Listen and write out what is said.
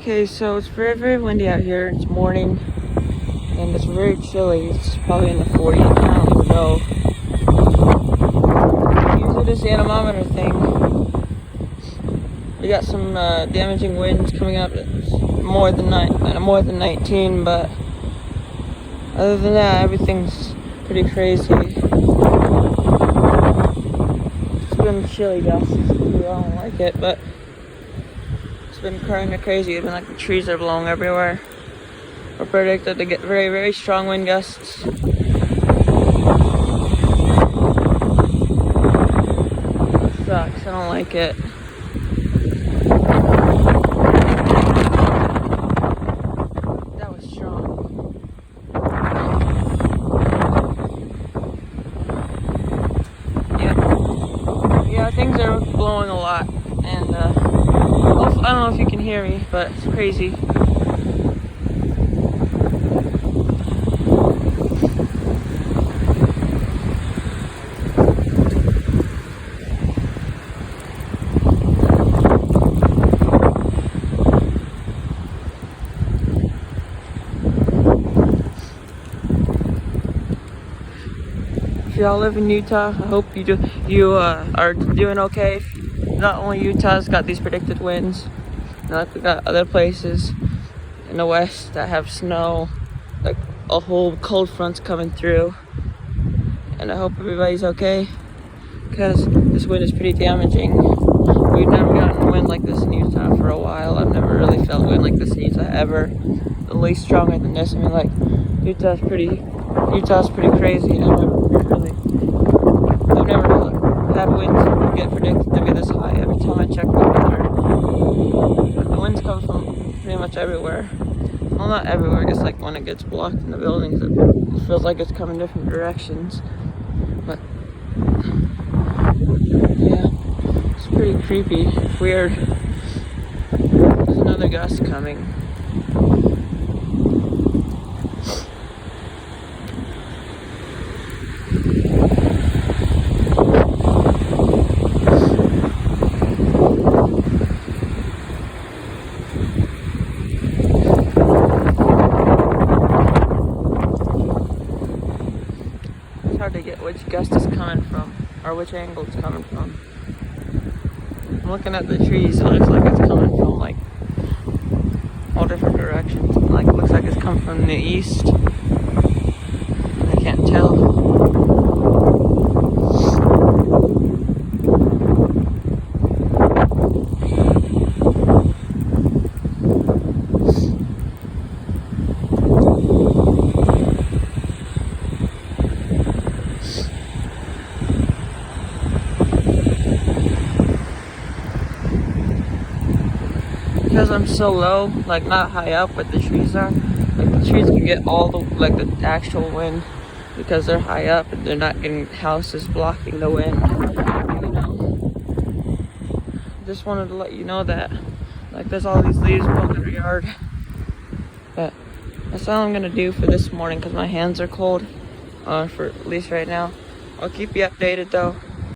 Okay, so it's very, very windy out here. It's morning, and it's very chilly. It's probably in the 40s. I don't even know. Use it as the anemometer thing. We got some damaging winds coming up. It's more than 19, but other than that, everything's pretty crazy. It's been chilly, guys. I don't like it, but it's been kind of crazy. It's been like the trees are blowing everywhere. We're predicted to get very, very strong wind gusts. It sucks. I don't like it. That was strong. Yeah, things are blowing a lot, and I don't know if you can hear me, but it's crazy. If y'all live in Utah, I hope you are doing okay. Not only Utah's got these predicted winds, we got other places in the west that have snow, like a whole cold front's coming through. And I hope everybody's okay, because this wind is pretty damaging. We've never gotten wind like this in Utah for a while. I've never really felt wind like this in Utah ever. At least stronger than this. I mean, like, Utah's pretty crazy. I've never had winds get predicted to be this high every time I check the weather. But the winds come from pretty much everywhere. Well, not everywhere. I guess like when it gets blocked in the buildings, it feels like it's coming different directions. But yeah, it's pretty creepy. It's weird. There's another gust coming. Hard to get which gust is coming from, or which angle it's coming from. I'm looking at the trees, it looks like it's coming from like all different directions. Like it looks like it's coming from the east. I can't tell. Because I'm so low, like not high up, but the trees are. Like the trees can get all the the actual wind because they're high up and they're not getting houses blocking the wind. You know. Just wanted to let you know that. Like there's all these leaves blowing in our yard. But that's all I'm gonna do for this morning because my hands are cold. For at least right now. I'll keep you updated though.